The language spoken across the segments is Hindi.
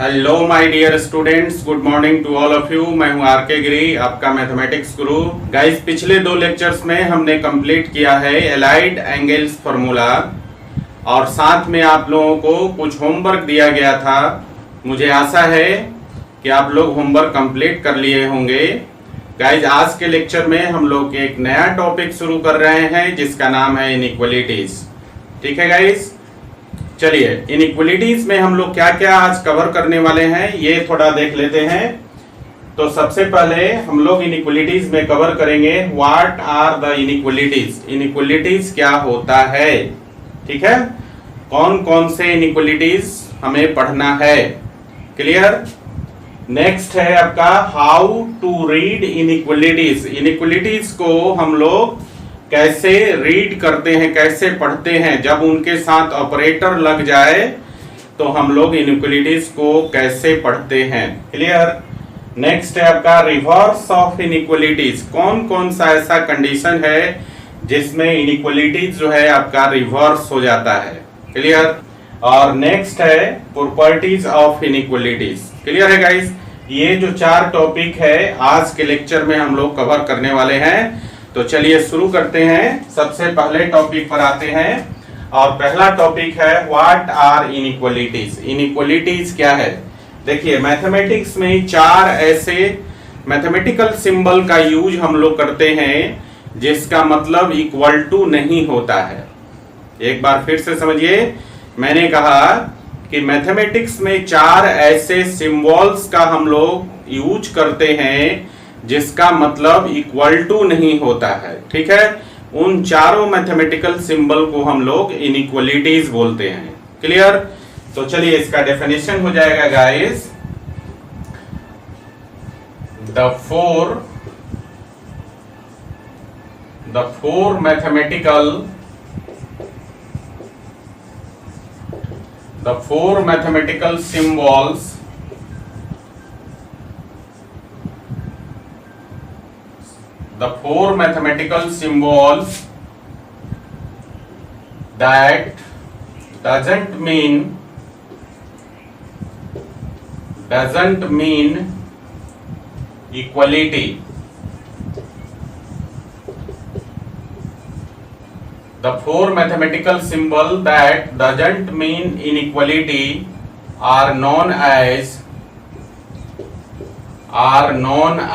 Hello my dear students, good morning to all of you. मैं हूं आर के गिरी, आपका मैथमेटिक्स गुरु। गाइस, पिछले 2 लेक्चर्स में हमने कंप्लीट किया है एलाइड एंगल्स फार्मूला और साथ में आप लोगों को कुछ होमवर्क दिया गया था। मुझे आशा है कि आप लोग होमवर्क कंप्लीट कर लिए होंगे। गाइस, आज के लेक्चर में हम लोग एक नया टॉपिक शुरू कर रहे हैं जिसका नाम है इनइक्वालिटीज। ठीक है गाइस, चलिए इनइक्वालिटीज में हम लोग क्या क्या आज कवर करने वाले हैं ये थोड़ा देख लेते हैं। तो सबसे पहले हम लोग इनइक्वालिटीज में कवर करेंगे what are the inequalities. Inequalities क्या होता है, ठीक है, कौन कौन से इनइक्वालिटीज हमें पढ़ना है। क्लियर। नेक्स्ट है आपका how to read inequalities. Inequalities को हम लोग कैसे रीड करते हैं, कैसे पढ़ते हैं, जब उनके साथ ऑपरेटर लग जाए तो हम लोग इनइक्वालिटीज को कैसे पढ़ते हैं। क्लियर। नेक्स्ट है आपका रिवर्स ऑफ इनइक्वालिटीज। कौन कौन सा ऐसा कंडीशन है जिसमें इनइक्वालिटीज जो है आपका रिवर्स हो जाता है। क्लियर। और नेक्स्ट है प्रॉपर्टीज ऑफ इनइक्वालिटीज। क्लियर है गाइस। ये जो 4 टॉपिक है आज के लेक्चर में हम लोग कवर करने वाले हैं। तो चलिए शुरू करते हैं। सबसे पहले टॉपिक पर आते हैं और पहला टॉपिक है व्हाट आर इनइक्वालिटीज। इनइक्वालिटीज क्या है। देखिए, मैथमेटिक्स में 4 ऐसे मैथमेटिकल सिंबल का यूज हम लोग करते हैं जिसका मतलब इक्वल टू नहीं होता है। एक बार फिर से समझिए, मैंने कहा कि मैथमेटिक्स में 4 ऐसे सिंबल्स का हम लोग यूज करते हैं जिसका मतलब इक्वल टू नहीं होता है। ठीक है, उन चारों मैथमेटिकल सिंबल को हम लोग इनइक्वालिटीज बोलते हैं। क्लियर। तो चलिए इसका डेफिनेशन हो जाएगा guys. The four mathematical symbols the 4 mathematical symbols that doesn't mean equality. The 4 mathematical symbol that doesn't mean inequality are known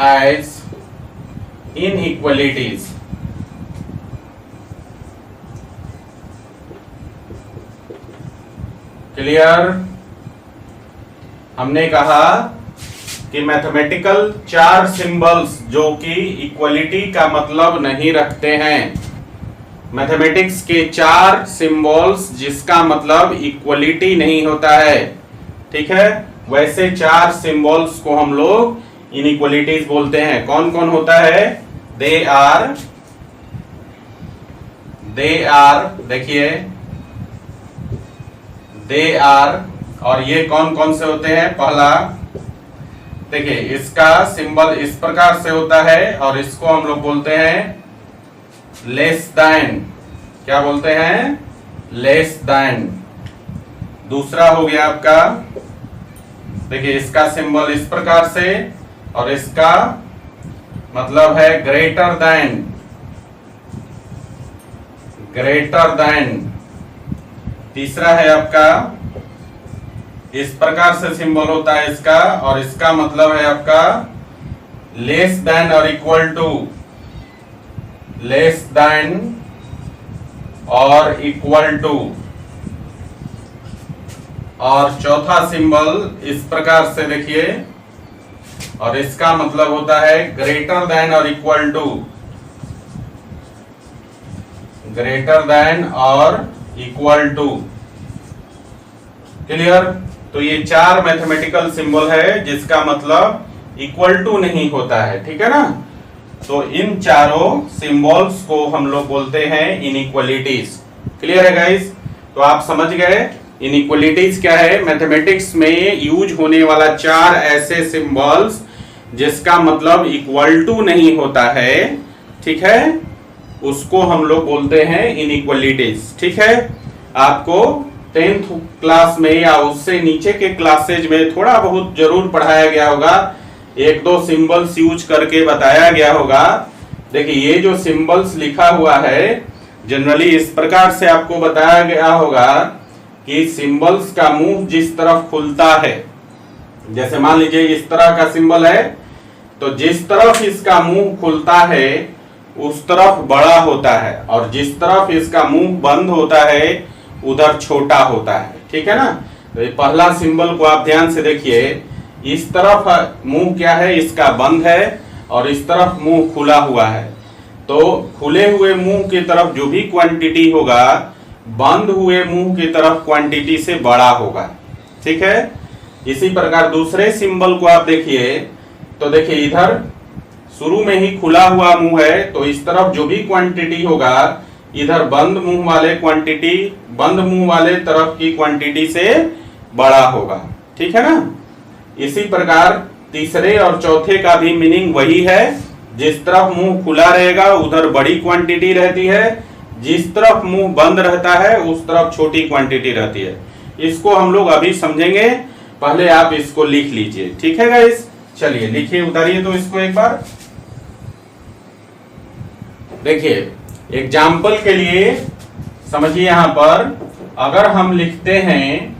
as inequalities. Clear. हमने कहा कि मैथमेटिकल 4 सिंबल्स जो कि इक्वलिटी का मतलब नहीं रखते हैं। मैथमेटिक्स के 4 सिंबल्स जिसका मतलब इक्वलिटी नहीं होता है। ठीक है, वैसे 4 सिंबल्स को हम लोग इनइक्वालिटीज बोलते हैं। कौन कौन होता है। दे आर, देखिए दे आर। और ये कौन कौन से होते हैं। पहला देखिए, इसका सिंबल इस प्रकार से होता है और इसको हम लोग बोलते हैं लेस देन। क्या बोलते हैं। Less than. दूसरा हो गया आपका, देखिए इसका सिंबल इस प्रकार से और इसका मतलब है ग्रेटर देन। तीसरा है आपका इस प्रकार से सिंबल होता है इसका और इसका मतलब है आपका लेस देन और इक्वल टू। लेस देन और इक्वल टू। और चौथा सिंबल इस प्रकार से देखिए और इसका मतलब होता है ग्रेटर देन और इक्वल टू। ग्रेटर देन और इक्वल टू। क्लियर। तो ये 4 मैथमेटिकल सिंबल है जिसका मतलब इक्वल टू नहीं होता है। ठीक है ना। तो इन चारों सिंबल्स को हम लोग बोलते हैं इनइक्वालिटीज। क्लियर है गाइस। तो आप समझ गए इनइक्वालिटीज क्या है। मैथमेटिक्स में यूज होने वाला 4 ऐसे सिंबल्स जिसका मतलब इक्वल टू नहीं होता है। ठीक है, उसको हम लोग बोलते हैं इनइक्वालिटीज। ठीक है, आपको 10th क्लास में या उससे नीचे के क्लासेज में थोड़ा बहुत जरूर पढ़ाया गया होगा, एक दो सिंबल्स यूज करके बताया गया होगा। देखिए ये जो सिंबल्स लिखा हुआ है जनरली इस प्रकार से आपको बताया गया होगा कि सिंबल्स का मुंह जिस तरफ खुलता है, जैसे मान लीजिए इस तरह का सिंबल है, तो जिस तरफ इसका मुंह खुलता है उस तरफ बड़ा होता है, और जिस तरफ इसका मुंह बंद होता है उधर छोटा होता है। ठीक है ना। तो ये पहला सिंबल को आप ध्यान से देखिए, इस तरफ मुंह क्या है, इसका बंद है, और इस तरफ मुंह खुला हुआ है। तो खुले हुए मुंह की तरफ जो भी क्वांटिटी होगा बंद हुए मुंह की तरफ क्वांटिटी से बड़ा होगा। ठीक है। इसी प्रकार दूसरे सिंबल को आप देखिए, तो देखिए इधर शुरू में ही खुला हुआ मुंह है, तो इस तरफ जो भी क्वांटिटी होगा इधर बंद मुंह वाले क्वांटिटी बंद मुंह वाले तरफ की क्वांटिटी से बड़ा होगा। ठीक है ना। इसी प्रकार तीसरे और चौथे का भी मीनिंग वही है, जिस तरफ मुंह खुला रहेगा उधर बड़ी क्वांटिटी रहती है, जिस तरफ मुंह बंद रहता है उस तरफ छोटी क्वांटिटी रहती है। इसको हम लोग अभी समझेंगे, पहले आप इसको लिख लीजिए। ठीक है गाइस, चलिए लिखिए, उतारिए तो इसको एक बार। देखिए एग्जाम्पल के लिए समझिए, यहां पर अगर हम लिखते हैं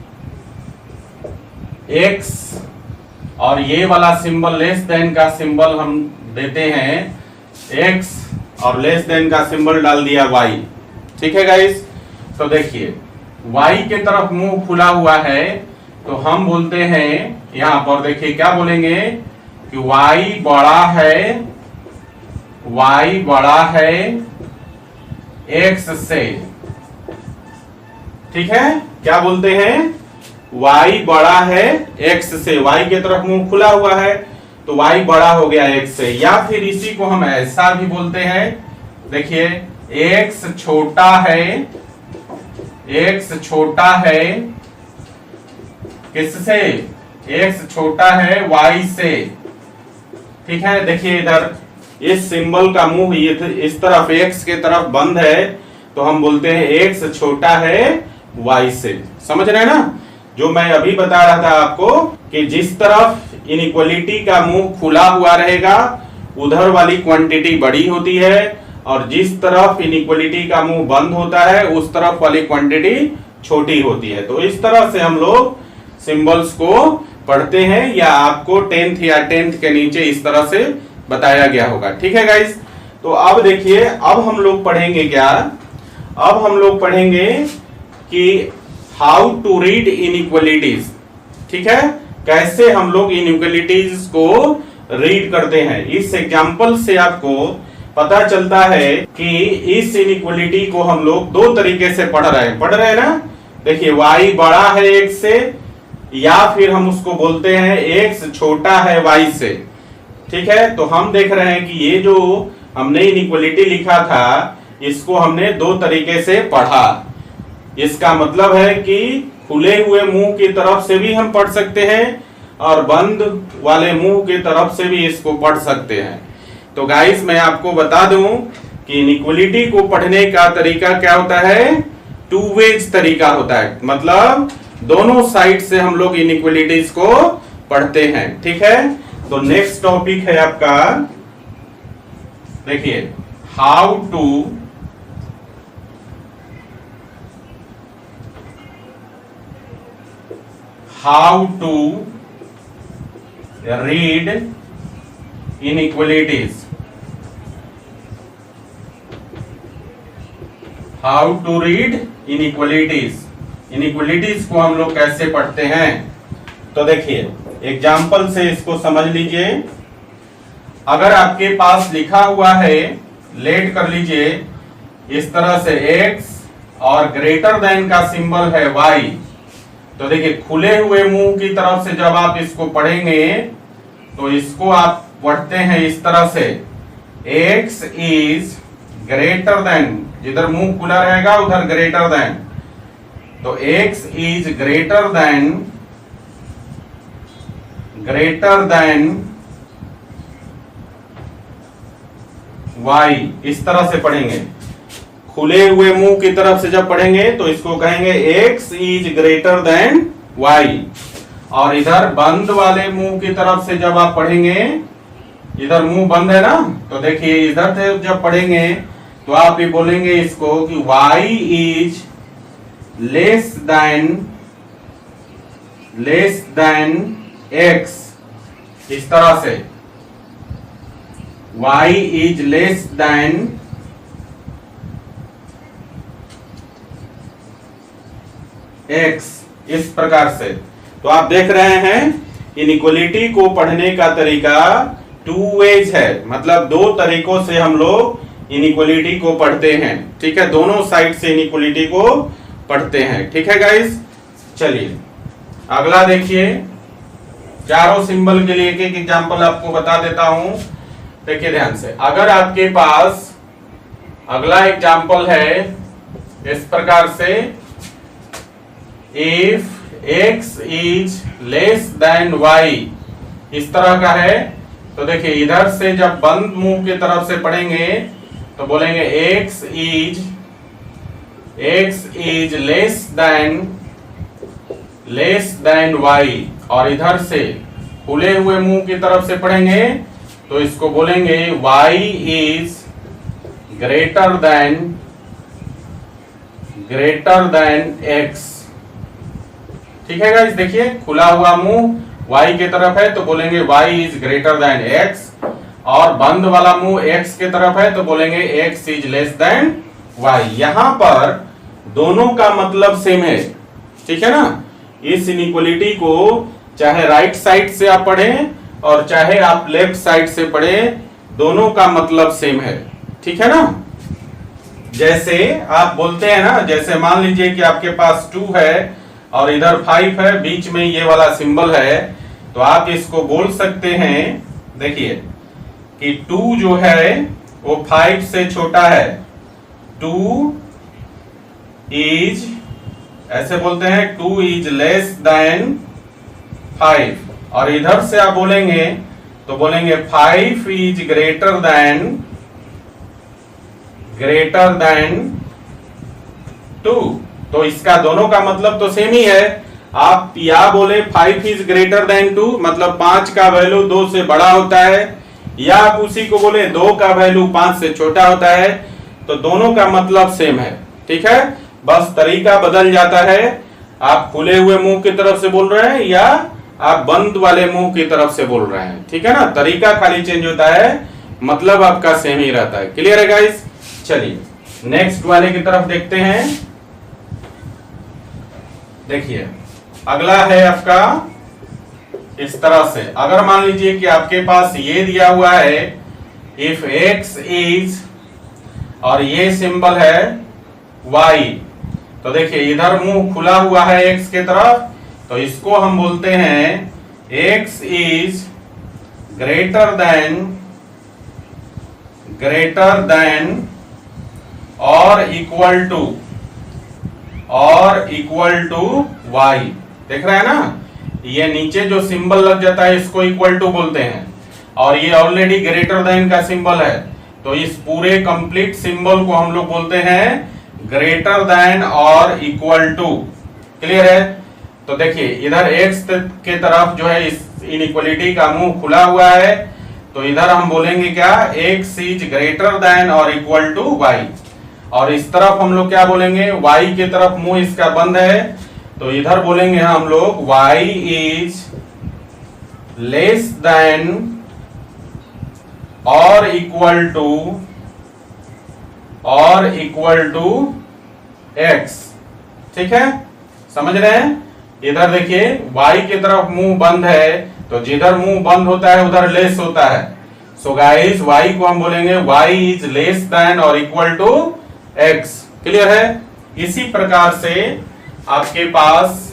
x और ये वाला सिंबल लेस देन का सिंबल हम देते हैं, x और लेस देन का सिंबल डाल दिया y। ठीक है गाइस। तो देखिए y के तरफ मुंह खुला हुआ है, तो हम बोलते हैं यहां पर, देखिए क्या बोलेंगे कि y बड़ा है x से। ठीक है। क्या बोलते हैं, y बड़ा है x से, y के तरफ मुंह खुला हुआ है तो y बड़ा हो गया x से। या फिर इसी को हम ऐसा भी बोलते हैं, देखिए x छोटा है किससे, x छोटा है y से। ठीक है। देखिए इधर इस सिंबल का मुंह इस तरफ x के तरफ बंद है, तो हम बोलते हैं x छोटा है y से। समझ रहे हैं ना। जो मैं अभी बता रहा था आपको कि जिस तरफ इनइक्वालिटी का मुंह खुला हुआ रहेगा उधर वाली क्वांटिटी बड़ी होती है, और जिस तरफ इनइक्वालिटी का मुंह बंद होता है उस तरफ वाली क्वांटिटी छोटी होती है। तो इस तरह से हम लोग सिंबल्स को पढ़ते हैं, या आपको 10th या 10th के नीचे इस तरह से बताया गया होगा। ठीक है गाइस। तो अब देखिए, अब हम लोग पढ़ेंगे क्या, अब हम लोग पढ़ेंगे कि हाउ टू रीड इनइक्वालिटीज। ठीक है। कैसे हम लोग इनइक्वालिटीज को रीड करते हैं। इस एग्जांपल से आपको पता चलता है कि इस इनइक्वालिटी को हम लोग दो तरीके से पढ़ रहे हैं ना। देखिए y बड़ा है x से, या फिर हम उसको बोलते हैं x छोटा है y से। ठीक है। तो हम देख रहे हैं कि ये जो हमने इनइक्वालिटी लिखा था इसको हमने दो तरीके से पढ़ा। इसका मतलब है कि खुले हुए मुंह की तरफ से भी हम पढ़ सकते हैं और बंद वाले मुंह की तरफ से भी इसको पढ़ सकते हैं। तो गाइस मैं आपको बता दूं कि इनइक्वालिटी को पढ़ने का तरीका क्या होता है, टू वेज तरीका होता है, मतलब दोनों साइड से हम लोग इनइक्वालिटीज को पढ़ते हैं। ठीक है। तो नेक्स्ट टॉपिक है आपका, देखिए how to read inequalities. How to read inequalities. Inequalities को हम लोग कैसे पढ़ते हैं, तो देखिए एग्जाम्पल से इसको समझ लीजिए। अगर आपके पास लिखा हुआ है, लेट कर लीजिए इस तरह से x और ग्रेटर देन का सिंबल है y, तो देखिए खुले हुए मुंह की तरफ से जब आप इसको पढ़ेंगे तो इसको आप पढ़ते हैं इस तरह से, x इज ग्रेटर देन, जिधर मुंह खुला रहेगा उधर ग्रेटर देन, तो x is greater than y, इस तरह से पढ़ेंगे। खुले हुए मुंह की तरफ से जब पढ़ेंगे तो इसको कहेंगे x is greater than y, और इधर बंद वाले मुंह की तरफ से जब आप पढ़ेंगे, इधर मुंह बंद है ना, तो देखिए इधर से जब पढ़ेंगे तो आप भी बोलेंगे इसको कि y is less than x, इस तरह से y is less than x, इस प्रकार से। तो आप देख रहे हैं इनइक्वलिटी को पढ़ने का तरीका टू वेज है, मतलब दो तरीकों से हम लोग इनइक्वलिटी को पढ़ते हैं। ठीक है, दोनों साइड से इनइक्वलिटी को पढ़ते हैं। ठीक है गाइस, चलिए अगला देखिए, चारों सिंबल के लिए एक एक एग्जांपल आपको बता देता हूं। देखिए ध्यान से, अगर आपके पास अगला एग्जांपल है इस प्रकार से, if x is less than y, इस तरह का है, तो देखिए इधर से जब बंद मुंह की तरफ से पढ़ेंगे तो बोलेंगे x is less than y, और इधर से खुले हुए मुंह की तरफ से पढ़ेंगे तो इसको बोलेंगे y is greater than x। ठीक है गाइस, देखिए खुला हुआ मुंह y की तरफ है तो बोलेंगे y is greater than x, और बंद वाला मुंह x की तरफ है तो बोलेंगे x is less than y। यहां पर दोनों का मतलब सेम है। ठीक है ना, इस इनइक्वलिटी को चाहे राइट साइड से आप पढ़ें और चाहे आप लेफ्ट साइड से पढ़ें, दोनों का मतलब सेम है। ठीक है ना, जैसे आप बोलते हैं ना, जैसे मान लीजिए कि आपके पास 2 है और इधर 5 है, बीच में ये वाला सिंबल है, तो आप इसको बोल सकते हैं, देखिए कि 2 जो है वो 5 से छोटा है, 2 इज, ऐसे बोलते हैं 2 इज लेस देन 5, और इधर से आप बोलेंगे तो बोलेंगे 5 इज ग्रेटर देन 2। तो इसका दोनों का मतलब तो सेम ही है। आप या बोले 5 इज ग्रेटर देन 2, मतलब 5 का वैल्यू 2 से बड़ा होता है, या आप उसी को बोले 2 का वैल्यू 5 से छोटा होता है, तो दोनों का मतलब सेम है। ठीक है, बस तरीका बदल जाता है, आप खुले हुए मुंह की तरफ से बोल रहे हैं या आप बंद वाले मुंह की तरफ से बोल रहे हैं। ठीक है ना, तरीका खाली चेंज होता है, मतलब आपका सेम ही रहता है। क्लियर है गाइस, चलिए नेक्स्ट वाले की तरफ देखते हैं। देखिए अगला है आपका इस तरह से, अगर मान लीजिए कि आपके पास ये दिया हुआ है इफ x इज, और ये सिंबल है y, तो देखिए इधर मुंह खुला हुआ है x के तरफ, तो इसको हम बोलते हैं x इज ग्रेटर देन और इक्वल टू y। देख रहे हैं ना, ये नीचे जो सिंबल लग जाता है इसको इक्वल टू बोलते हैं, और ये ऑलरेडी ग्रेटर देन का सिंबल है, तो इस पूरे कंप्लीट सिंबल को हम लोग बोलते हैं ग्रेटर देन और इक्वल टू। क्लियर है, तो देखिए इधर x के तरफ जो है इस इनइक्वलिटी का मुंह खुला हुआ है, तो इधर हम बोलेंगे क्या, x इज ग्रेटर देन और इक्वल टू y, और इस तरफ हम लोग क्या बोलेंगे, y की तरफ मुंह इसका बंद है, तो इधर बोलेंगे हम लोग y इज लेस देन और इक्वल टू x। ठीक है, समझ रहे हैं। इधर देखिए y की तरफ मुंह बंद है, तो जिधर मुंह बंद होता है उधर लेस होता है, सो गाइस y को हम बोलेंगे y इज लेस देन और इक्वल टू x। क्लियर है। इसी प्रकार से आपके पास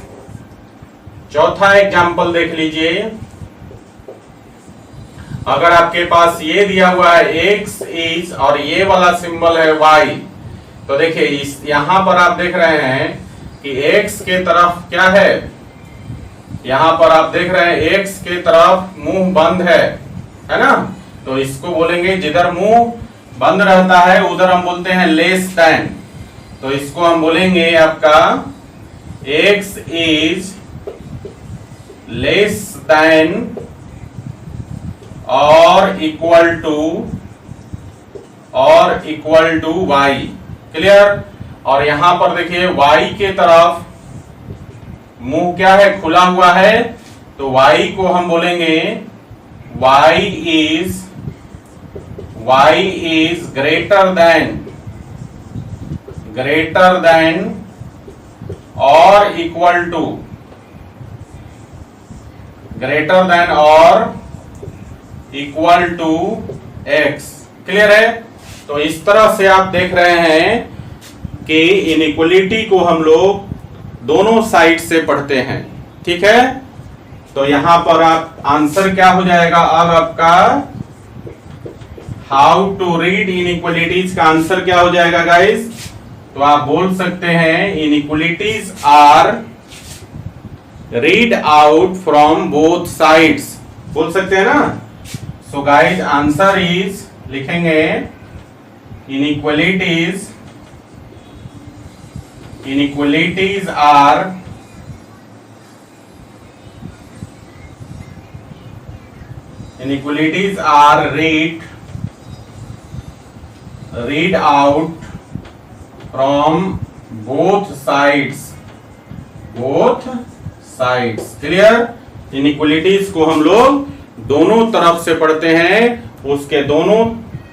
चौथा एग्जांपल देख लीजिए, अगर आपके पास ये दिया हुआ है x इज और ये वाला सिंबल है y, तो देखिए इस यहां पर आप देख रहे हैं कि x के तरफ क्या है, यहां पर आप देख रहे हैं x के तरफ मुंह बंद है ना, तो इसको बोलेंगे जिधर मुंह बंद रहता है उधर हम बोलते हैं लेस देन। तो इसको हम बोलेंगे आपका x इज लेस देन और इक्वल टू y। क्लियर। और यहां पर देखिए y के तरफ मुंह क्या है, खुला हुआ है, तो y को हम बोलेंगे y इज ग्रेटर देन और इक्वल टू x। क्लियर है। तो इस तरह से आप देख रहे हैं कि इनइक्वलिटी को हम लोग दोनों साइड से पढ़ते हैं। ठीक है। तो यहां पर आप आंसर क्या हो जाएगा अब आपका, हाउ टू रीड इनइक्वलिटीज का आंसर क्या हो जाएगा गाइस। तो आप बोल सकते हैं inequalities are read out from both sides, बोल सकते हैं ना। सो गाइस आंसर इज लिखेंगे inequalities are read out from both sides। Clear. Inequalities को हम लोग दोनों तरफ से पढ़ते हैं, उसके दोनों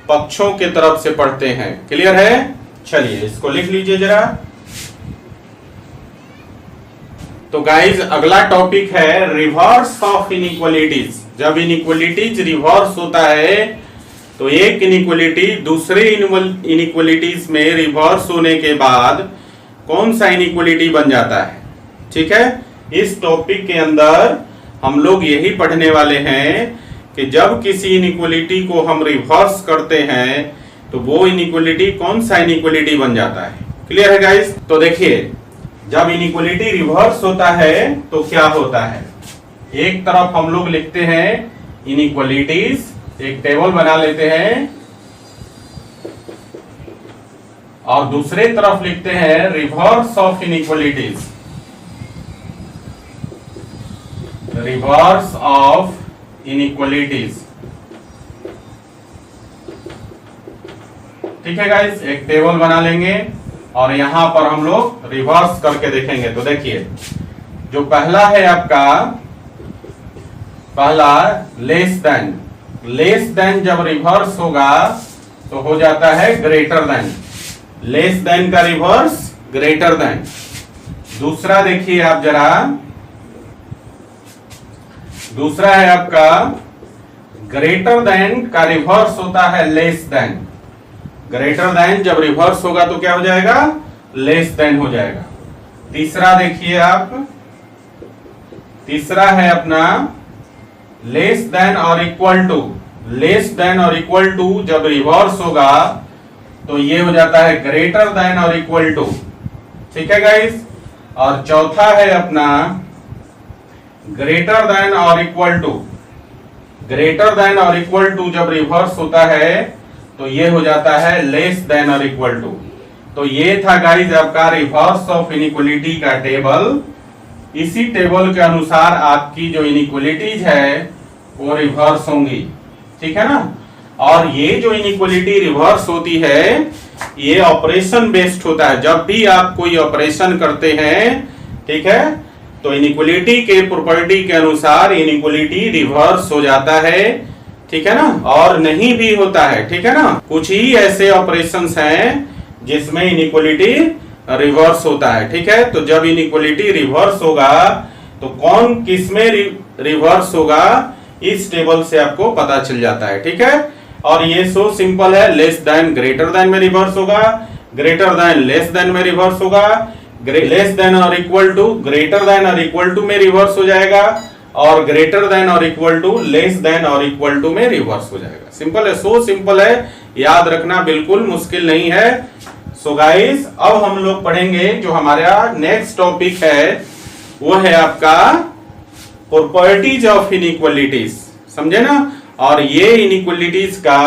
पक्षों के तरफ से पढ़ते हैं। क्लियर है। चलिए इसको लिख लीजिए जरा। तो गाइज अगला टॉपिक है रिवर्स ऑफ इनइक्वलिटीज। जब इनइक्वलिटीज रिवर्स होता है तो एक इनइक्वलिटी दूसरे इनइक्वलिटीज में रिवर्स होने के बाद कौन सा इनइक्वलिटी बन जाता है। ठीक है। इस टॉपिक के अंदर हम लोग यही पढ़ने वाले हैं कि जब किसी इनइक्वलिटी को हम रिवर्स करते हैं तो वो इनइक्वलिटी कौन सा इनइक्वलिटी बन जाता है। क्लियर है गाइस। तो देखिए जब इनइक्वलिटी रिवर्स होता है तो क्या होता है, एक तरफ हम लोग लिखते हैं इनइक्वलिटीज, एक टेबल बना लेते हैं, और दूसरे तरफ लिखते हैं reverse of inequalities. Reverse of inequalities. ठीक है गाइस, एक टेबल बना लेंगे और यहां पर हम लोग रिवर्स करके देखेंगे। तो देखिए जो पहला है आपका, पहला लेस देन जब रिवर्स होगा तो हो जाता है ग्रेटर देन। लेस देन का रिवर्स ग्रेटर देन। दूसरा देखिए आप जरा, दूसरा है आपका ग्रेटर देन का रिवर्स होता है लेस देन। ग्रेटर देन जब रिवर्स होगा तो क्या हो जाएगा, लेस देन हो जाएगा। तीसरा देखिए आप, तीसरा है अपना लेस देन और इक्वल टू। लेस देन और इक्वल टू जब रिवर्स होगा तो ये हो जाता है ग्रेटर देन और इक्वल टू। ठीक है गाइस। और चौथा है अपना ग्रेटर देन और इक्वल टू। ग्रेटर देन और इक्वल टू जब रिवर्स होता है तो ये हो जाता है लेस देन और इक्वल टू। तो ये था गाइस आपका रिवर्स ऑफ इनइक्वलिटी का टेबल। इसी टेबल के अनुसार आपकी जो इनइक्वलिटीज है वो रिवर्स होंगी। ठीक है ना। और ये जो इनइक्वलिटी रिवर्स होती है ये ऑपरेशन बेस्ड होता है। जब भी आप कोई ऑपरेशन करते हैं, ठीक है, तो इनइक्वलिटी के प्रॉपर्टी के अनुसार इनइक्वलिटी रिवर्स हो जाता है। ठीक है ना। और नहीं भी होता है। ठीक है ना। कुछ ही ऐसे ऑपरेशंस हैं जिसमें इनइक्वलिटी रिवर्स होता है। ठीक है। तो जब इनइक्वलिटी रिवर्स होगा तो कौन किस में रिवर्स होगा इस टेबल से आपको पता चल जाता है। ठीक है। और ये सो सिंपल है, लेस देन ग्रेटर देन में रिवर्स होगा, ग्रेटर देन लेस देन में रिवर्स होगा, लेस देन और इक्वल टू ग्रेटर देन और इक्वल टू में रिवर्स हो जाएगा, और ग्रेटर देन और इक्वल टू लेस देन और इक्वल टू में रिवर्स हो जाएगा। सिंपल है, सो सिंपल है, याद रखना बिल्कुल मुश्किल नहीं है। सो गाइस अब हम लोग पढ़ेंगे जो हमारा नेक्स्ट टॉपिक है वो है आपका प्रॉपर्टीज ऑफ इनइक्वलिटीज। समझे ना। और ये इनइक्वलिटीज का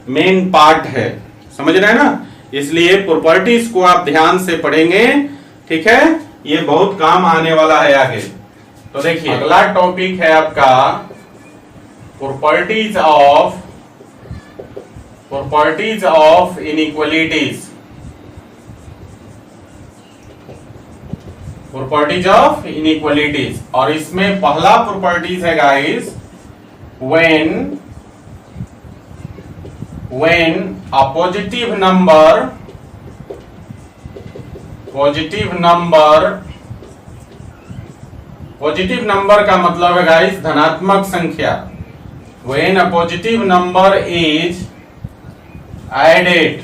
मेन पार्ट है, समझ रहे हैं ना। इसलिए प्रॉपर्टीज को आप ध्यान से पढ़ेंगे, ठीक है, ये बहुत काम आने वाला है आगे। तो देखिए अगला टॉपिक है आपका properties of inequalities. Properties of inequalities, और इसमें पहला प्रॉपर्टीज है guys, when a positive number का मतलब है गाइस धनात्मक संख्या। when a positive number is added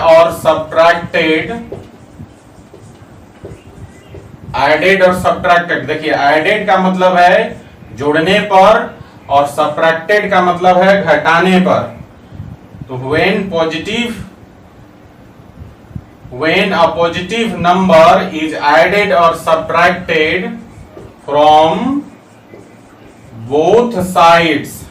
or subtracted, देखिए added का मतलब है जोड़ने पर और subtracted का मतलब है घटाने पर। तो when a positive number is added or subtracted from both sides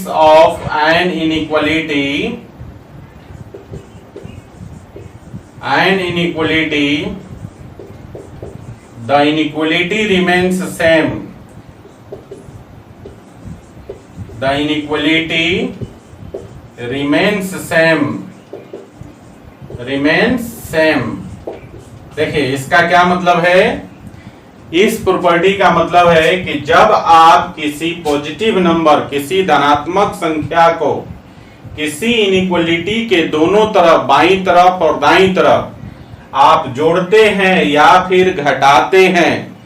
of an inequality, the inequality remains same. The inequality remains same. देखिए इसका क्या मतलब है, इस प्रॉपर्टी का मतलब है कि जब आप किसी पॉजिटिव नंबर, किसी धनात्मक संख्या को किसी इनइक्वालिटी के दोनों तरफ, बाईं तरफ और दाईं तरफ आप जोड़ते हैं या फिर घटाते हैं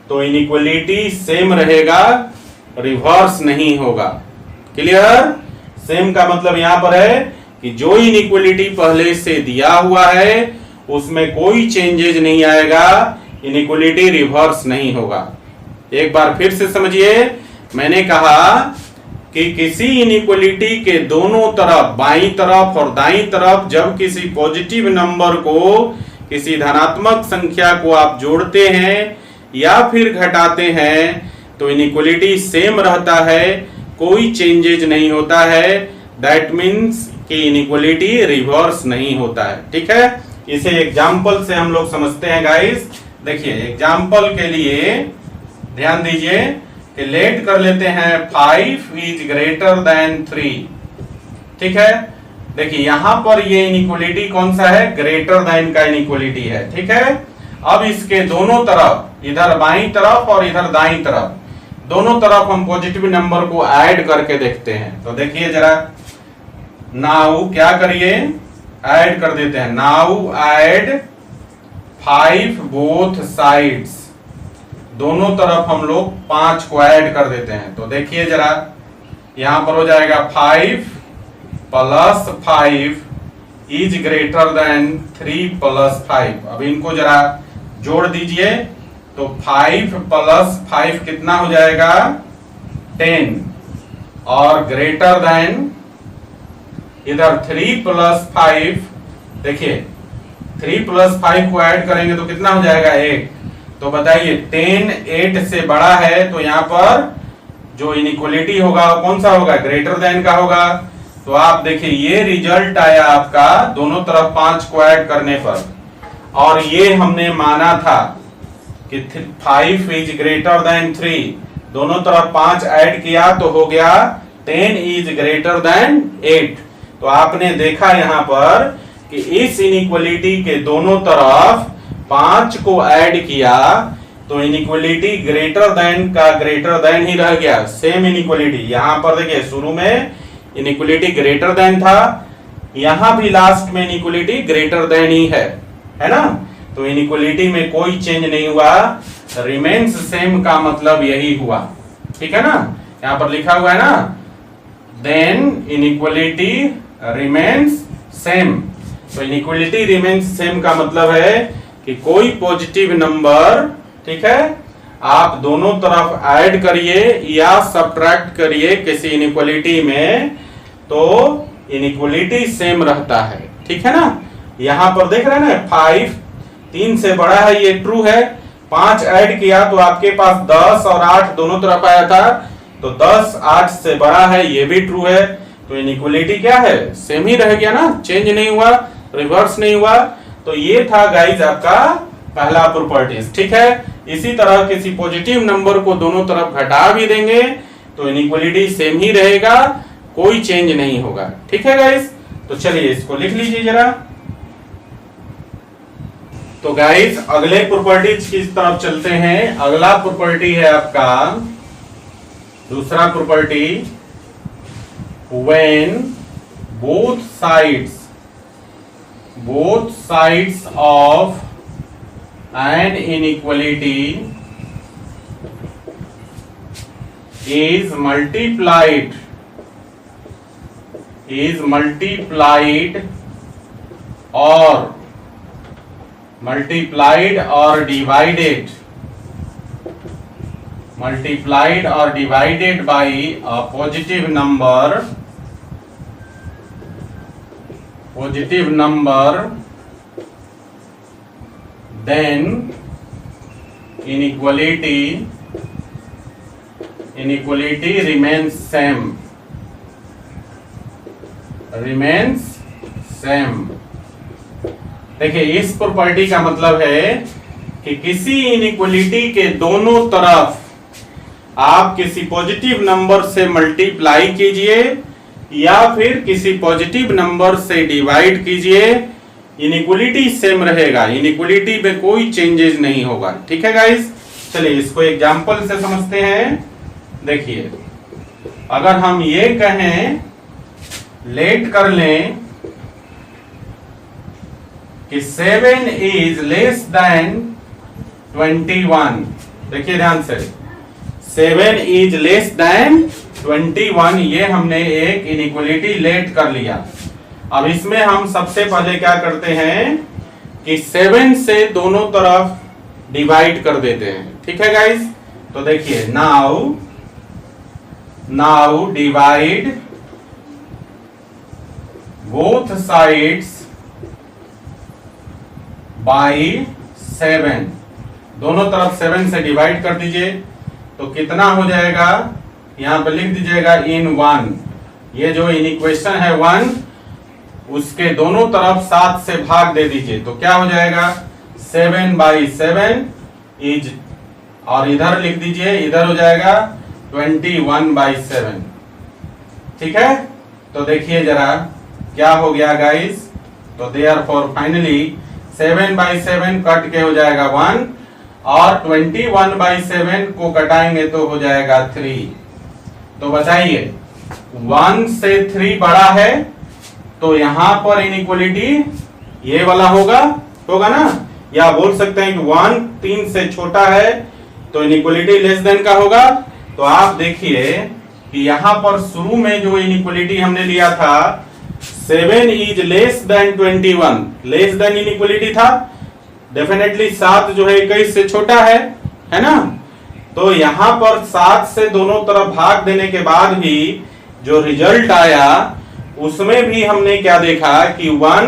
तो इनइक्वालिटी सेम रहेगा, रिवर्स नहीं होगा। क्लियर? सेम का मतलब यहां पर है कि जो इनइक्वालिटी पहले से दिया हुआ है उसमें कोई चेंजेज नहीं आएगा, इनइक्वालिटी रिवर्स नहीं होगा। एक बार फिर से समझिए, मैंने कहा कि किसी इनइक्वालिटी के दोनों तरफ, बाईं तरफ और दाईं तरफ, जब किसी पॉजिटिव नंबर को किसी धनात्मक संख्या को आप जोड़ते हैं या फिर घटाते हैं तो इनइक्वालिटी सेम रहता है, कोई चेंजेज नहीं होता है। दैट मीन्स कि इनइक्वालिटी रिवर्स नहीं होता है। ठीक है, इसे एग्जाम्पल से हम लोग समझते हैं गाइस। देखिए एग्जाम्पल के लिए ध्यान दीजिए कि लेट कर लेते हैं 5 इज ग्रेटर देन 3। ठीक है, देखिए यहां पर ये इनइक्वालिटी कौन सा है, ग्रेटर देन का इनइक्वालिटी है। ठीक है, अब इसके दोनों तरफ, इधर बाईं तरफ और इधर दाईं तरफ, दोनों तरफ हम पॉजिटिव नंबर को ऐड करके देखते हैं। तो देखिए जरा, नाउ क्या करिए, ऐड कर देते हैं। नाउ ऐड 5 बोथ साइड्स, दोनों तरफ हम लोग 5 को ऐड कर देते हैं। तो देखिए जरा, यहां पर हो जाएगा 5 plus 5 is greater than 3 plus 5। अब इनको जरा जोड़ दीजिए तो 5 प्लस 5 कितना हो जाएगा, 10, और ग्रेटर देन इधर 3 प्लस 5, देखिए 3 प्लस 5 को ऐड करेंगे तो कितना हो जाएगा, 8। तो बताइए 10 8 से बड़ा है तो यहाँ पर जो इनइक्वालिटी होगा वो कौन सा होगा, ग्रेटर देन का होगा। तो आप देखिए ये रिजल्ट आया आपका दोनों तरफ 5 को ऐड करने पर, और ये हमने माना था कि 5 इज ग्रेटर देन 3, दोनों तरफ 5 ऐड किया तो हो गया 10 इज ग्रेटर देन 8। तो आपने देखा यहाँ पर कि इस इनइक्वालिटी के दोनों तरफ 5 को ऐड किया तो इनइक्वालिटी ग्रेटर देन का ग्रेटर देन ही रह गया, सेम इनइक्वालिटी। यहां पर देखिए शुरू में इनइक्वालिटी ग्रेटर देन था, यहां भी लास्ट में इनइक्वालिटी ग्रेटर देन ही है ना। तो इनइक्वालिटी में कोई चेंज नहीं हुआ, रिमेन्स सेम का मतलब यही हुआ। ठीक है ना, यहां पर लिखा हुआ है ना, देन इनइक्वालिटी रिमेन्स सेम। तो इनइक्वालिटी रिमेन्स सेम का मतलब है कि कोई पॉजिटिव नंबर, ठीक है, आप दोनों तरफ ऐड करिए या सब्ट्रैक्ट करिए किसी इनइक्वालिटी में तो इनइक्वालिटी सेम रहता है। ठीक है ना, यहां पर देख रहे हैं ना 5 3 से बड़ा है, ये ट्रू है। 5 ऐड किया तो आपके पास 10 और 8 दोनों तरफ आया था, तो 10 8 से बड़ा है, ये भी ट्रू है। तो इनइक्वलिटी क्या है, सेम ही रह गया ना, चेंज नहीं हुआ, रिवर्स नहीं हुआ। तो ये था गाइज आपका पहला प्रॉपर्टीज। ठीक है, इसी तरह किसी पॉजिटिव नंबर को दोनों तरफ घटा भी देंगे तो इनइक्वलिटी सेम ही रहेगा, कोई चेंज नहीं होगा। ठीक है गाइज, तो चलिए इसको लिख लीजिए जरा। तो गाइज अगले प्रॉपर्टीज की तरफ चलते हैं। अगला प्रॉपर्टी है आपका दूसरा property, when both sides of an inequality is multiplied or divided by a positive number, then inequality remains same. देखिए इस प्रॉपर्टी का मतलब है कि किसी इनइक्वलिटी के दोनों तरफ आप किसी पॉजिटिव नंबर से मल्टीप्लाई कीजिए या फिर किसी पॉजिटिव नंबर से डिवाइड कीजिए, इनइक्वलिटी सेम रहेगा, इनइक्वलिटी में कोई चेंजेस नहीं होगा। ठीक है गाइस, चलिए इसको एग्जांपल से समझते हैं। देखिए अगर हम ये कहें, लेट कर लें कि 7 इज लेस देन 21। देखिए ध्यान से, 7 इज लेस देन 21, ये हमने एक इनइक्वलिटी लेट कर लिया। अब इसमें हम सबसे पहले क्या करते हैं कि 7 से दोनों तरफ डिवाइड कर देते हैं। ठीक है गाइस, तो देखिए now divide both sides by 7, दोनों तरफ 7 से डिवाइड कर दीजिए। तो कितना हो जाएगा, यहां पर लिख दीजिएगा इन 1, ये जो इनइक्वेशन है 1, उसके दोनों तरफ 7 से भाग दे दीजिए। तो क्या हो जाएगा 7/7 इज, और इधर लिख दीजिए, इधर हो जाएगा 21/7। ठीक है, तो देखिए जरा क्या हो गया गाइस। तो देयरफॉर फाइनली 7/7 कट के हो जाएगा 1 और 21/7 को कटाएंगे तो हो जाएगा 3। तो बताइए 1 से 3 बड़ा है तो यहां पर इनइक्वलिटी ये वाला होगा ना, या बोल सकते हैं कि 1 3 से छोटा है तो इनइक्वलिटी लेस देन का होगा। तो आप देखिए कि यहां पर शुरू में जो इनइक्वलिटी हमने लिया था 7 is less than 21, less than inequality था, डेफिनेटली 7 जो है 21 से छोटा है ना। तो यहां पर 7 से दोनों तरफ भाग देने के बाद भी जो रिजल्ट आया उसमें भी हमने क्या देखा कि 1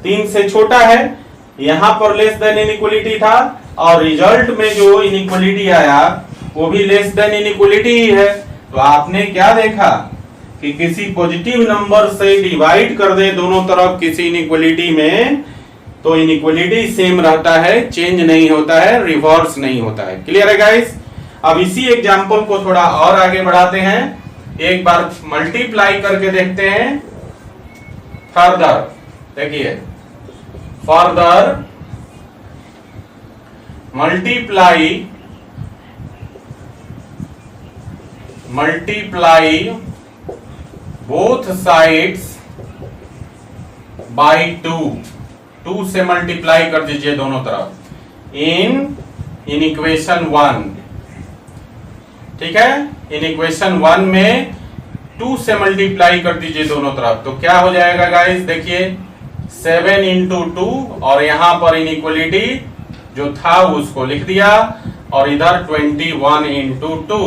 3 से छोटा है, यहां पर लेस देन इनइक्वलिटी था, और रिजल्ट में जो इनइक्वलिटी आया वो भी लेस देन इनइक्वलिटी ही है। तो आपने क्या देखा कि किसी पॉजिटिव नंबर से डिवाइड कर दे दोनों तरफ किसी इनइक्वलिटी में तो इनइक्वलिटी सेम रहता है, चेंज नहीं होता है, रिवर्स नहीं होता है। क्लियर है गाइस। अब इसी एग्जांपल को थोड़ा और आगे बढ़ाते हैं, एक बार मल्टीप्लाई करके देखते हैं फर्दर। देखिए further multiply both sides by 2 से मल्टीप्लाई कर दीजिए दोनों तरफ इन इक्वेशन 1। ठीक है, इन इक्वेशन 1 में 2 से मल्टीप्लाई कर दीजिए दोनों तरफ। तो क्या हो जाएगा गाइस, देखिए 7 × 2 और यहां पर इनइक्वलिटी जो था उसको लिख दिया और इधर 21 × 2।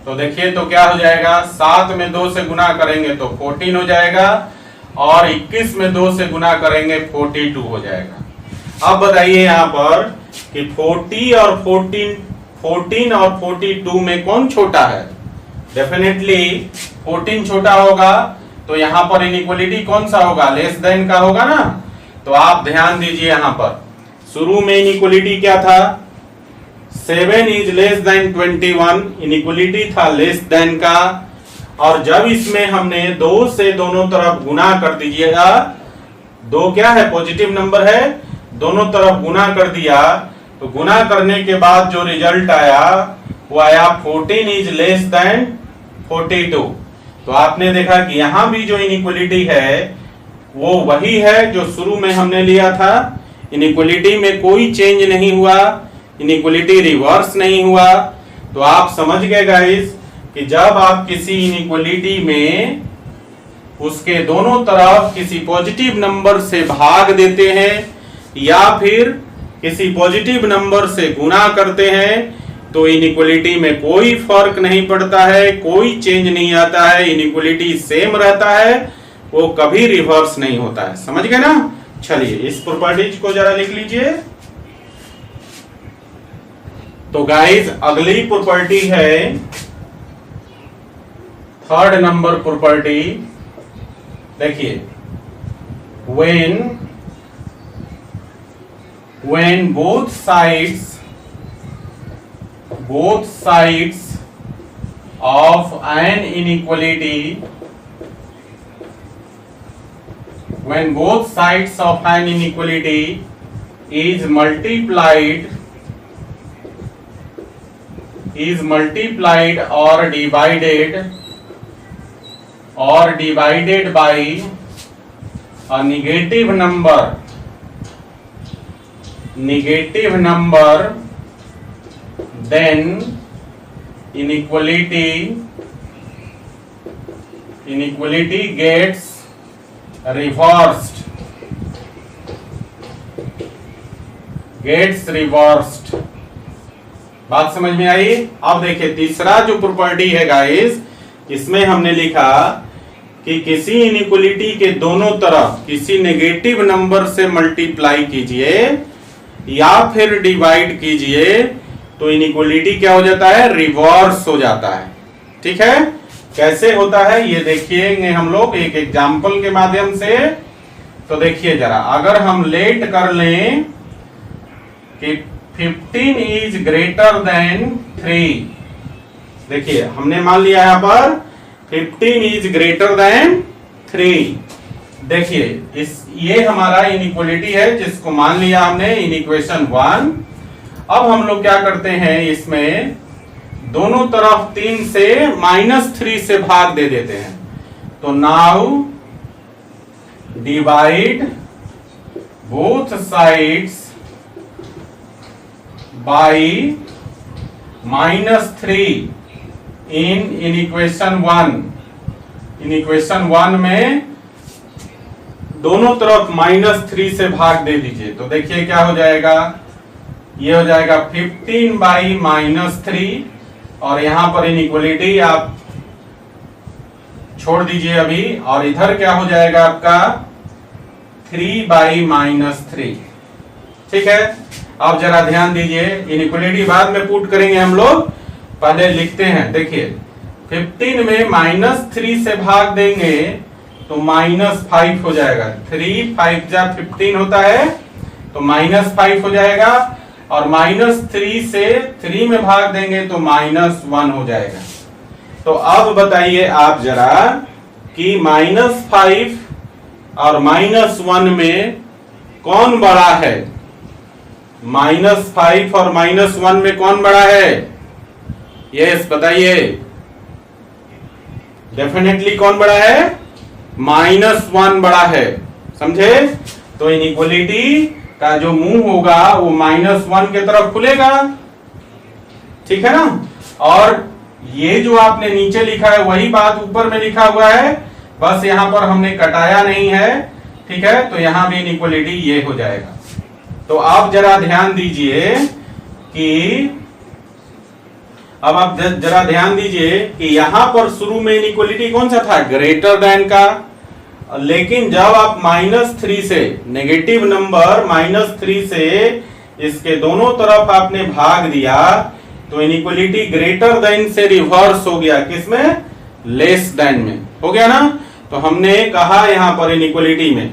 तो देखिए तो क्या हो जाएगा, 7 में 2 से गुना करेंगे तो 14 हो जाएगा और 21 में 2 से गुना करेंगे 42 हो जाएगा। अब बताइए यहाँ पर कि 14 और 42 में कौन छोटा है? डेफिनेटली 14 छोटा होगा, तो यहां पर इनइक्वालिटी कौन सा होगा, लेस देन का होगा ना। तो आप ध्यान दीजिए, यहां पर शुरू में इनइक्वालिटी क्या था, 7 इज लेस देन 21, इनइक्वालिटी था लेस देन का। और जब इसमें हमने 2 से दोनों तरफ गुना कर दीजिएगा, 2 क्या है, पॉजिटिव नंबर है, दोनों तरफ गुना कर दिया, तो गुना करने के बाद जो रिजल्ट आया वो आया 14 इज लेस देन 42। तो आपने देखा कि यहां भी जो इनइक्वालिटी है वो वही है जो शुरू में हमने लिया था। इनइक्वालिटी में कोई चेंज नहीं हुआ, इनइक्वालिटी रिवर्स नहीं हुआ। तो आप समझ गए गाइस कि जब आप किसी इनइक्वालिटी में उसके दोनों तरफ किसी पॉजिटिव नंबर से भाग देते हैं या फिर किसी पॉजिटिव नंबर से गुना करते हैं, तो इनइक्वालिटी में कोई फर्क नहीं पड़ता है, कोई चेंज नहीं आता है, इनइक्वालिटी सेम रहता है, वो कभी रिवर्स नहीं होता है। समझ गए ना। चलिए इस प्रॉपर्टीज को जरा लिख लीजिए। तो गाइस अगली प्रॉपर्टी है 3rd नंबर प्रॉपर्टी। देखिए, when both sides of an inequality is multiplied or divided by a negative number, then inequality gets reversed, बात समझ में आई। अब देखिए तीसरा जो प्रॉपर्टी है गाइस, इसमें हमने लिखा कि किसी इनइक्वालिटी के दोनों तरफ किसी नेगेटिव नंबर से मल्टीप्लाई कीजिए या फिर डिवाइड कीजिए, तो इनइक्वालिटी क्या हो जाता है, रिवर्स हो जाता है। ठीक है, कैसे होता है ये देखिएंगे हम लोग एक एग्जाम्पल के माध्यम से। तो देखिए जरा, अगर हम लेट कर लें कि 15 इज ग्रेटर देन 3, देखिए हमने मान लिया यहां पर 15 इज ग्रेटर देन 3। देखिए ये हमारा इनइक्वालिटी है जिसको मान लिया हमने इन इक्वेशन 1। अब हम लोग क्या करते हैं, इसमें दोनों तरफ 3 से -3 से भाग दे देते हैं। तो now divide both sides by -3 in equation 1। In equation 1 में दोनों तरफ -3 से भाग दे दीजिए। तो देखिए क्या हो जाएगा, ये हो जाएगा 15 बाई -3, और यहां पर इनइक्वालिटी आप छोड़ दीजिए अभी, और इधर क्या हो जाएगा आपका 3 बाई -3। ठीक है, अब जरा ध्यान दीजिए, इनइक्वालिटी बाद में पुट करेंगे हम लोग, पहले लिखते हैं। देखिए 15 में -3 से भाग देंगे तो -5 हो जाएगा, 3 5 जा 15 होता है, तो -5 हो जाएगा, और -3 से 3 में भाग देंगे तो -1 हो जाएगा। तो अब बताइए आप जरा कि -5 और -1 में कौन बड़ा है, -5 और -1 में कौन बड़ा है, यस बताइए, डेफिनेटली कौन बड़ा है, -1 बड़ा है। समझे। तो इनइक्वालिटी का जो मुंह होगा वो -1 के तरफ खुलेगा। ठीक है ना। और ये जो आपने नीचे लिखा है वही बात ऊपर में लिखा हुआ है, बस यहां पर हमने कटाया नहीं है। ठीक है, तो यहां भी इनइक्वालिटी ये हो जाएगा। तो आप जरा ध्यान दीजिए कि अब आप जरा ध्यान दीजिए कि यहां पर शुरू में इनइक्वालिटी कौन सा था, ग्रेटर देन का, लेकिन जब आप -3 से नेगेटिव नंबर -3 से इसके दोनों तरफ आपने भाग दिया, तो इनइक्वलिटी ग्रेटर देन से रिवर्स हो गया, किसमें? लेस देन में हो गया ना। तो हमने कहा यहां पर इनइक्वलिटी में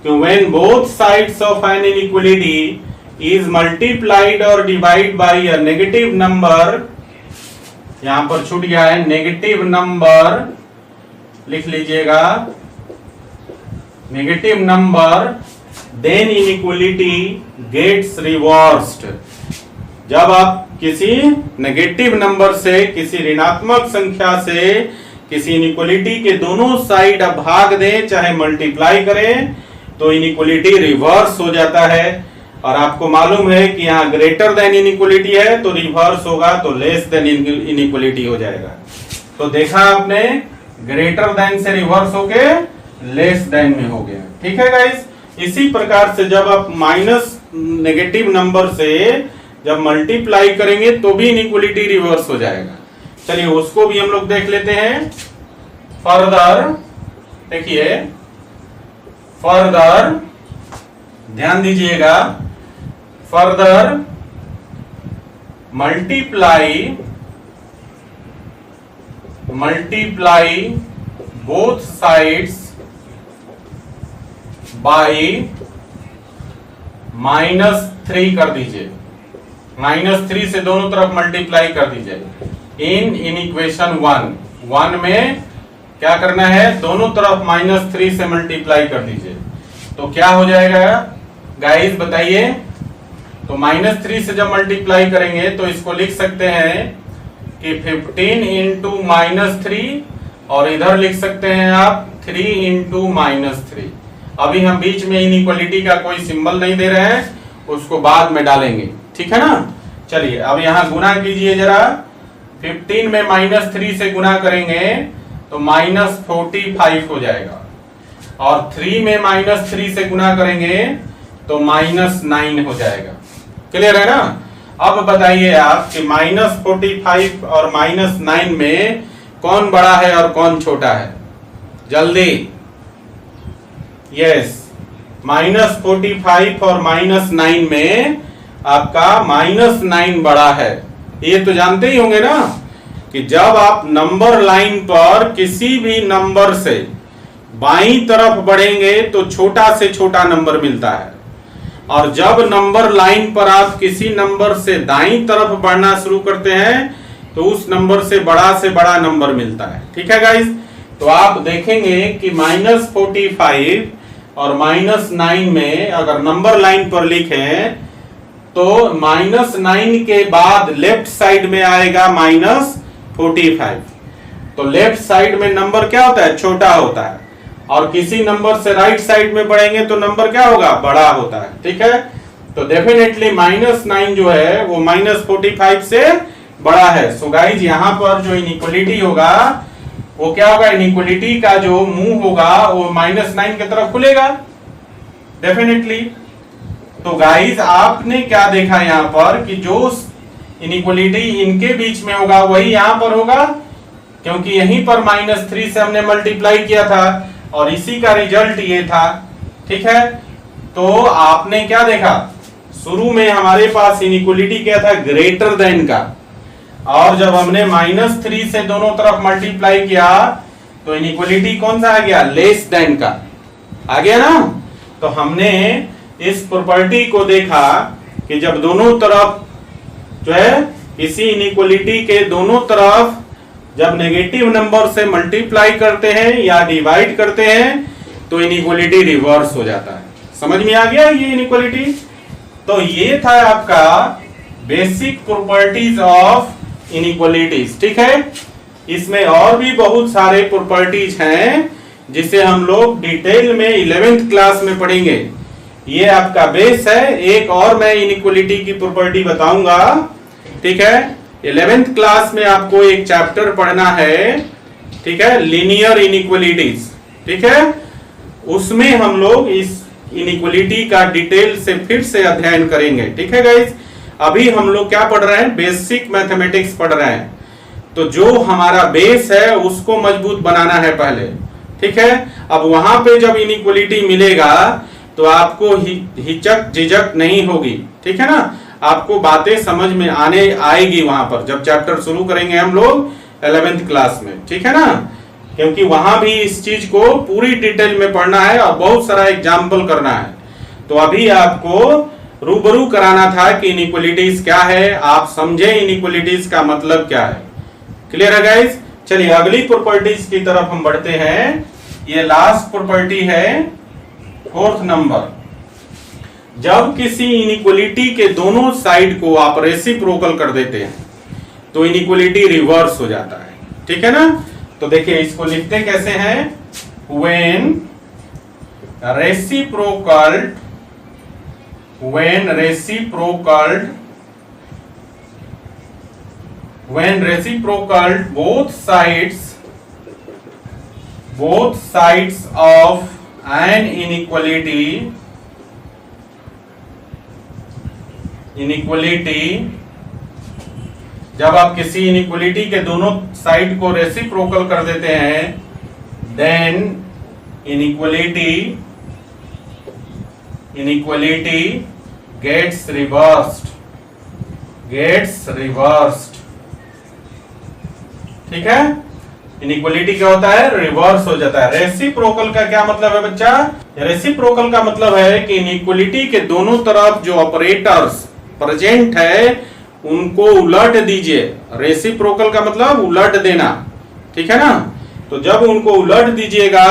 कि when both sides of an inequality is multiplied और divide by a negative number, यहां पर छूट गया है नेगेटिव नंबर, लिख लीजिएगा negative number, then inequality gets reversed. जब आप किसी नेगेटिव नंबर से, किसी ऋणात्मक संख्या से किसी इनइक्वलिटी के दोनों साइड आप भाग दें चाहे मल्टीप्लाई करें तो इनइक्वलिटी रिवर्स हो जाता है। और आपको मालूम है कि यहाँ ग्रेटर देन इनइक्वलिटी है तो रिवर्स होगा तो लेस देन इनइक्वलिटी हो जाएगा। तो देखा आपने, ग्रेटर देन से रिवर्स होके लेस देन में हो गया। ठीक है गाइस, इसी प्रकार से जब आप माइनस नेगेटिव नंबर से जब मल्टीप्लाई करेंगे तो भी इनइक्वलिटी रिवर्स हो जाएगा। चलिए उसको भी हम लोग देख लेते हैं फर्दर। देखिए फर्दर, ध्यान दीजिएगा, further multiply both sides by -3 कर दीजिए, -3 से दोनों तरफ मल्टीप्लाई कर दीजिए। इन इक्वेशन 1 में क्या करना है, दोनों तरफ -3 से मल्टीप्लाई कर दीजिए। तो क्या हो जाएगा गाइस बताइए? तो -3 से जब मल्टीप्लाई करेंगे तो इसको लिख सकते हैं कि 15 इंटू -3, और इधर लिख सकते हैं आप 3 इंटू -3। अभी हम बीच में इनइक्वलिटी का कोई सिंबल नहीं दे रहे हैं, उसको बाद में डालेंगे, ठीक है ना। चलिए अब यहाँ गुना कीजिए जरा, 15 में -3 से गुना करेंगे तो -45 हो जाएगा, और 3 में -3 से गुना करेंगे तो -9 हो जाएगा। क्लियर है ना। अब बताइए आप कि -45 और -9 में कौन बड़ा है और कौन छोटा है? जल्दी। यस, -45 और -9 में आपका -9 बड़ा है। ये तो जानते ही होंगे ना कि जब आप नंबर लाइन पर किसी भी नंबर से बाईं तरफ बढ़ेंगे तो छोटा से छोटा नंबर मिलता है, और जब नंबर लाइन पर आप किसी नंबर से दाईं तरफ बढ़ना शुरू करते हैं तो उस नंबर से बड़ा नंबर मिलता है। ठीक है गाइस, तो आप देखेंगे कि -45 और -9 में अगर नंबर लाइन पर लिखें तो -9 के बाद लेफ्ट साइड में आएगा -45। तो लेफ्ट साइड में नंबर क्या होता है? छोटा होता है, और किसी नंबर से राइट साइड में बढ़ेंगे तो नंबर क्या होगा? बड़ा होता है। ठीक है, तो डेफिनेटली -9 जो है वो -45 से बड़ा है। सो गाइज यहाँ पर जो इनइक्वलिटी होगा वो क्या होगा? इनइक्वलिटी का जो मुंह होगा वो -9 की तरफ खुलेगा डेफिनेटली। तो गाइज आपने क्या देखा यहाँ पर कि जो इनइक्वलिटी इनके बीच में होगा वही यहाँ पर होगा, क्योंकि यहीं पर -3 से हमने मल्टीप्लाई किया था और इसी का रिजल्ट ये था। ठीक है, तो आपने क्या देखा? शुरू में हमारे पास इनइक्वलिटी क्या था? ग्रेटर देन का, और जब हमने -3 से दोनों तरफ मल्टीप्लाई किया तो इनइक्वलिटी कौन सा आ गया? लेस देन का आ गया ना। तो हमने इस प्रॉपर्टी को देखा कि जब दोनों तरफ जो है इसी इनइक्वलिटी के दोनों तरफ जब नेगेटिव नंबर से मल्टीप्लाई करते हैं या डिवाइड करते हैं तो इनइक्वलिटी रिवर्स हो जाता है। समझ में आ गया ये इनइक्वलिटी? तो ये था आपका बेसिक प्रॉपर्टीज ऑफ इनइक्वलिटीज। ठीक है, इसमें और भी बहुत सारे प्रॉपर्टीज हैं जिसे हम लोग डिटेल में 11th क्लास में पढ़ेंगे। ये आपका बेस है। एक और मैं इनइक्वलिटी की प्रॉपर्टी बताऊंगा। ठीक है, 11th क्लास में आपको एक चैप्टर पढ़ना है, ठीक है, लीनियर इनइक्वलिटीज। ठीक है, उसमें हम लोग इस इनइक्वलिटी का डिटेल से फिर से अध्ययन करेंगे। ठीक है गाइस, अभी हम लोग क्या पढ़ रहे हैं? बेसिक मैथमेटिक्स पढ़ रहे हैं। तो जो हमारा बेस है उसको मजबूत बनाना है पहले। ठीक है, अब वहां पे जब इनइक्वलिटी मिलेगा तो आपको हिचक झिझक नहीं होगी। ठीक है ना, आपको बातें समझ में आने आएगी वहां पर जब चैप्टर शुरू करेंगे हम लोग 11th क्लास में, ठीक है ना, क्योंकि वहां भी इस चीज को पूरी डिटेल में पढ़ना है और बहुत सारा एग्जाम्पल करना है। तो अभी आपको रूबरू कराना था कि इनइक्वालिटीज क्या है, आप समझे इनइक्वालिटीज का मतलब क्या है। क्लियर है गाइस? चलिए अगली प्रॉपर्टीज की तरफ हम बढ़ते हैं। ये लास्ट प्रॉपर्टी है 4th नंबर। जब किसी इनइक्वालिटी के दोनों साइड को आप रेसिप्रोकल कर देते हैं तो इनइक्वालिटी रिवर्स हो जाता है, ठीक है ना। तो देखिए इसको लिखते कैसे हैं, when reciprocal both sides of an inequality जब आप किसी इनइक्वालिटी के दोनों साइड को रेसिप्रोकल कर देते हैं, देन इनइक्वालिटी गेट्स रिवर्स्ड, ठीक है। इनइक्वालिटी क्या होता है, रिवर्स हो जाता है। रेसिप्रोकल का क्या मतलब है बच्चा? रेसिप्रोकल का मतलब है कि इनइक्वालिटी के दोनों तरफ जो ऑपरेटर्स प्रेजेंट है उनको उलट दीजिए। रेसिप्रोकल का मतलब उलट देना, ठीक है ना। तो जब उनको उलट दीजिएगा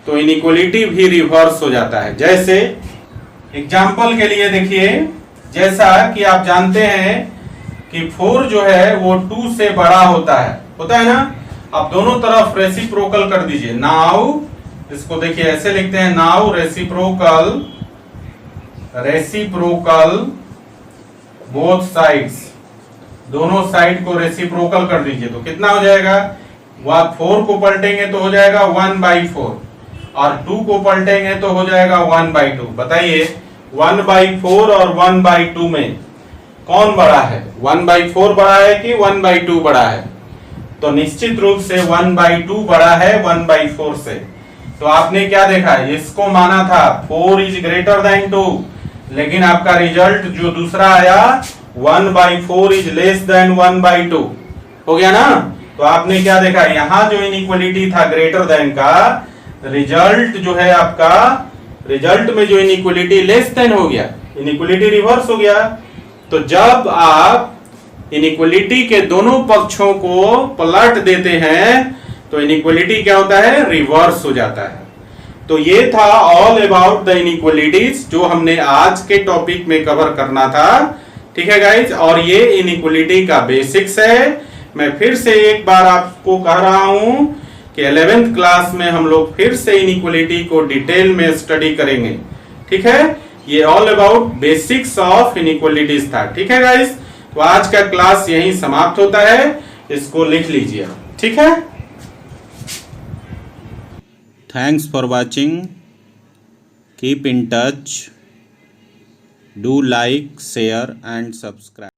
तो इनइक्वालिटी भी रिवर्स हो जाता है। जैसे एग्जाम्पल के लिए देखिए, जैसा कि आप जानते हैं कि 4 जो है वो 2 से बड़ा होता है ना। आप दोनों तरफ रेसिप्रोकल कर दीजिए। नाउ इसको देखिए ऐसे लिखते हैं, नाउ रेसिप्रोकल बोथ साइड्स, दोनों साइड को रेसिप्रोकल कर दीजिए तो कितना हो जाएगा, 4 को पलटेंगे तो हो जाएगा 1/4 और 2 को पलटेंगे तो हो जाएगा 1/2। बताइए 1/4 और 1/2 में कौन बड़ा है? 1/4 बड़ा है कि 1/2 बड़ा है? तो निश्चित रूप से 1/2 बड़ा है 1/4 से। तो आपने क्या देखा, इसको माना था 4 इज ग्रेटर देन 2, लेकिन आपका रिजल्ट जो दूसरा आया 1/4 इज लेस देन 1/2 हो गया ना। तो आपने क्या देखा, यहां जो इनइक्वालिटी था ग्रेटर देन का, रिजल्ट जो है आपका, रिजल्ट में जो इनइक्वालिटी लेस देन हो गया, इनइक्वालिटी रिवर्स हो गया। तो जब आप इनइक्वालिटी के दोनों पक्षों को पलट देते हैं तो इनइक्वालिटी क्या होता है, रिवर्स हो जाता है। तो ये था ऑल अबाउट द इनइक्वालिटीज जो हमने आज के टॉपिक में कवर करना था, ठीक है गाइज। और ये इनइक्वालिटी का बेसिक्स है। मैं फिर से एक बार आपको कह रहा हूं कि 11th क्लास में हम लोग फिर से इनइक्वालिटी को डिटेल में स्टडी करेंगे, ठीक है। ये all about basics of inequalities था, ठीक है गाइज। तो आज का क्लास यहीं समाप्त होता है, इसको लिख लीजिए, ठीक है। Thanks for watching, keep in touch, do like, share and subscribe.